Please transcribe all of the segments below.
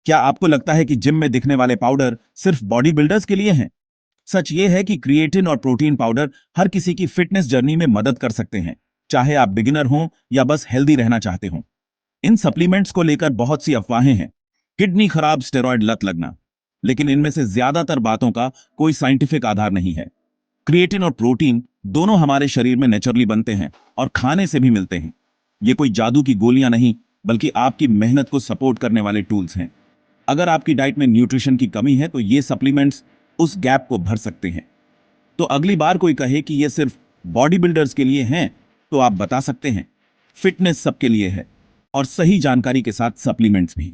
क्या आपको लगता है कि जिम में दिखने वाले पाउडर सिर्फ बॉडी बिल्डर्स के लिए हैं? सच ये है कि क्रिएटिन और प्रोटीन पाउडर हर किसी की फिटनेस जर्नी में मदद कर सकते हैं, चाहे आप बिगिनर हों या बस हेल्दी रहना चाहते हों। इन सप्लीमेंट्स को लेकर बहुत सी अफवाहें हैं। किडनी खराब, स्टेरॉयड लत लगना, लेकिन इनमें से ज्यादातर बातों का कोई साइंटिफिक आधार नहीं है। क्रिएटिन और प्रोटीन दोनों हमारे शरीर में नेचुरली बनते हैं और खाने से भी मिलते हैं। ये कोई जादू की गोलियां नहीं, बल्कि आपकी मेहनत को सपोर्ट करने वाले टूल्स हैं। अगर आपकी डाइट में न्यूट्रिशन की कमी है तो ये सप्लीमेंट्स उस गैप को भर सकते हैं। तो अगली बार कोई कहे कि ये सिर्फ बॉडी बिल्डर्स के लिए हैं, तो आप बता सकते हैं फिटनेस सबके लिए है, और सही जानकारी के साथ सप्लीमेंट्स भी।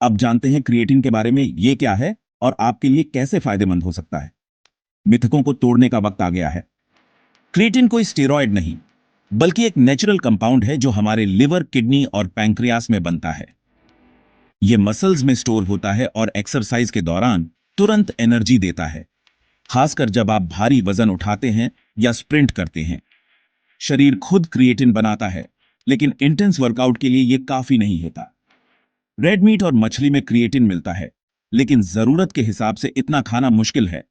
अब जानते हैं क्रिएटिन के बारे में, ये क्या है और आपके लिए कैसे फायदेमंद हो सकता है। मिथकों को तोड़ने का वक्त आ गया है। क्रिएटिन कोई स्टेरॉयड नहीं, बल्कि एक नेचुरल कंपाउंड है जो हमारे लिवर, किडनी और पैंक्रियास में बनता है। यह मसल्स में स्टोर होता है और एक्सरसाइज के दौरान तुरंत एनर्जी देता है, खासकर जब आप भारी वजन उठाते हैं या स्प्रिंट करते हैं। शरीर खुद क्रिएटिन बनाता है, लेकिन इंटेंस वर्कआउट के लिए यह काफी नहीं होता। रेड मीट और मछली में क्रिएटिन मिलता है, लेकिन जरूरत के हिसाब से इतना खाना मुश्किल है।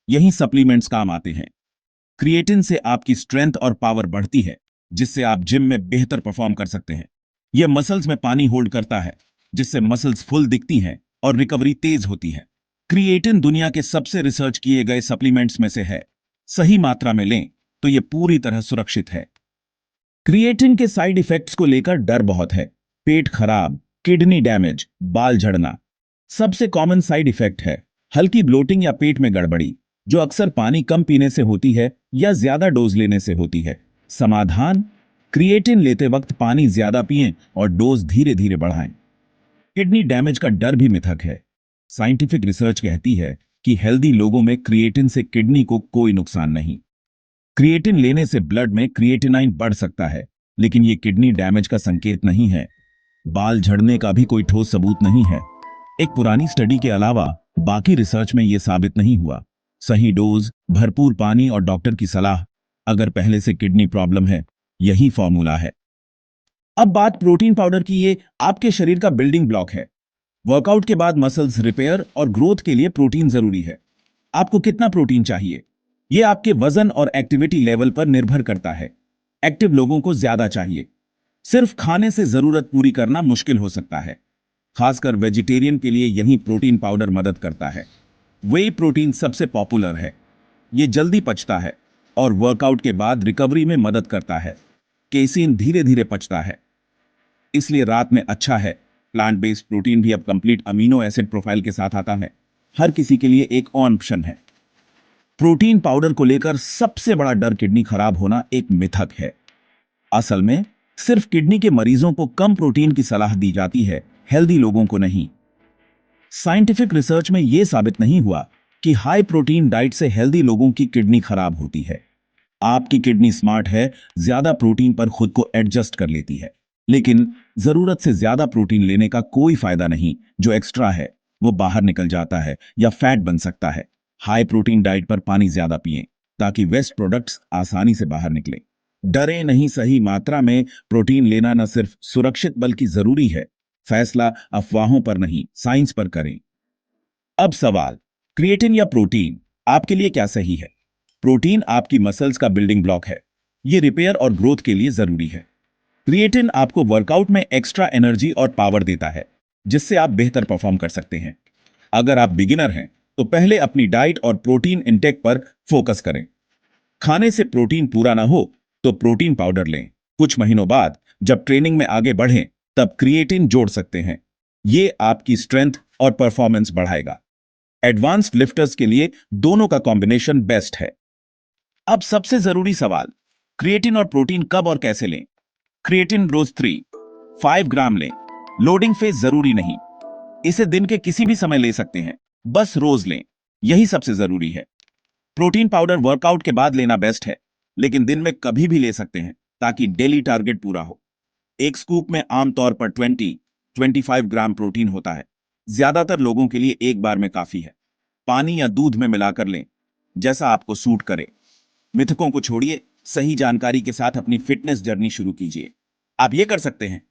यही सप्लीमेंट्स काम आते हैं। क्रिएटिन से आपकी स्ट्रेंथ और पावर बढ़ती है, जिससे आप जिम में बेहतर परफॉर्म कर सकते हैं। यह मसल्स में पानी होल्ड करता है, जिससे मसल्स फुल दिखती हैं और रिकवरी तेज होती है। क्रिएटिन दुनिया के सबसे रिसर्च किए गए सप्लीमेंट्स में से है। सही मात्रा में लें तो यह पूरी तरह सुरक्षित है। क्रिएटिन के साइड इफेक्ट्स को लेकर डर बहुत है। पेट खराब, किडनी डैमेज, बाल झड़ना सबसे कॉमन साइड इफेक्ट है। हल्की ब्लोटिंग या पेट में गड़बड़ी, जो अक्सर पानी कम पीने से होती है या ज्यादा डोज लेने से होती है। समाधान: क्रिएटिन लेते वक्त पानी ज्यादा पिएं और डोज धीरे धीरे बढ़ाएं। किडनी डैमेज का डर भी मिथक है। साइंटिफिक रिसर्च कहती है कि हेल्दी लोगों में क्रिएटिन से किडनी को कोई नुकसान नहीं। क्रिएटिन लेने से ब्लड में क्रिएटिनाइन बढ़ सकता है, लेकिन यह किडनी डैमेज का संकेत नहीं है। बाल झड़ने का भी कोई ठोस सबूत नहीं है। एक पुरानी स्टडी के अलावा बाकी रिसर्च में यह साबित नहीं हुआ। सही डोज, भरपूर पानी और डॉक्टर की सलाह। अगर पहले से किडनी प्रॉब्लम है, यही फॉर्मूला है। अब बात प्रोटीन पाउडर की। ये आपके शरीर का बिल्डिंग ब्लॉक है। वर्कआउट के बाद मसल्स रिपेयर और ग्रोथ के लिए प्रोटीन जरूरी है। आपको कितना प्रोटीन चाहिए, यह आपके वजन और एक्टिविटी लेवल पर निर्भर करता है। एक्टिव लोगों को ज्यादा चाहिए। सिर्फ खाने से जरूरत पूरी करना मुश्किल हो सकता है। खासकर वेजिटेरियन के लिए यही प्रोटीन पाउडर मदद करता है। वे प्रोटीन सबसे पॉपुलर है। ये जल्दी पचता है और वर्कआउट के बाद रिकवरी में मदद करता है। केसीन धीरे धीरे पचता है, इसलिए रात में अच्छा है। प्लांट बेस्ड प्रोटीन भी अब कंप्लीट अमीनो एसिड प्रोफाइल के साथ आता है। हर किसी के लिए एक ऑप्शन है। प्रोटीन पाउडर को लेकर सबसे बड़ा डर किडनी खराब होना एक मिथक है। असल में सिर्फ किडनी के मरीजों को कम प्रोटीन की सलाह दी जाती है, हेल्दी लोगों को नहीं। साइंटिफिक रिसर्च में यह साबित नहीं हुआ कि हाई प्रोटीन डाइट से हेल्दी लोगों की किडनी खराब होती है। आपकी किडनी स्मार्ट है, ज्यादा प्रोटीन पर खुद को एडजस्ट कर लेती है। लेकिन जरूरत से ज्यादा प्रोटीन लेने का कोई फायदा नहीं। जो एक्स्ट्रा है वो बाहर निकल जाता है या फैट बन सकता है। हाई प्रोटीन डाइट पर पानी ज्यादा पिएं, ताकि वेस्ट प्रोडक्ट्स आसानी से बाहर निकले। डरे नहीं, सही मात्रा में प्रोटीन लेना न सिर्फ सुरक्षित बल्कि जरूरी है। फैसला अफवाहों पर नहीं, साइंस पर करें। अब सवाल: क्रिएटिन या प्रोटीन, आपके लिए क्या सही है? प्रोटीन आपकी मसल्स का बिल्डिंग ब्लॉक है। ये रिपेयर और ग्रोथ के लिए जरूरी है। क्रिएटिन आपको वर्कआउट में एक्स्ट्रा एनर्जी और पावर देता है, जिससे आप बेहतर परफॉर्म कर सकते हैं। अगर आप बिगिनर हैं तो पहले अपनी डाइट और प्रोटीन इंटेक पर फोकस करें। खाने से प्रोटीन पूरा ना हो तो प्रोटीन पाउडर लें। कुछ महीनों बाद जब ट्रेनिंग में आगे बढ़ें, तब क्रिएटिन जोड़ सकते हैं। ये आपकी स्ट्रेंथ और परफॉर्मेंस बढ़ाएगा। एडवांस्ड लिफ्टर्स के लिए दोनों का कॉम्बिनेशन बेस्ट है। अब सबसे जरूरी सवाल: क्रिएटिन और प्रोटीन कब और कैसे लें? क्रिएटिन रोज 5 ग्राम लें। लोडिंग फेज जरूरी नहीं। इसे दिन के किसी भी समय ले सकते हैं, बस रोज लें, यही सबसे जरूरी है। प्रोटीन पाउडर वर्कआउट के बाद लेना बेस्ट है, लेकिन दिन में कभी भी ले सकते हैं, ताकि डेली टारगेट पूरा हो। एक स्कूप में आमतौर पर 25 ग्राम प्रोटीन होता है। ज्यादातर लोगों के लिए एक बार में काफी है। पानी या दूध में मिलाकर लें, जैसा आपको सूट करे। मिथकों को छोड़िए, सही जानकारी के साथ अपनी फिटनेस जर्नी शुरू कीजिए। आप ये कर सकते हैं: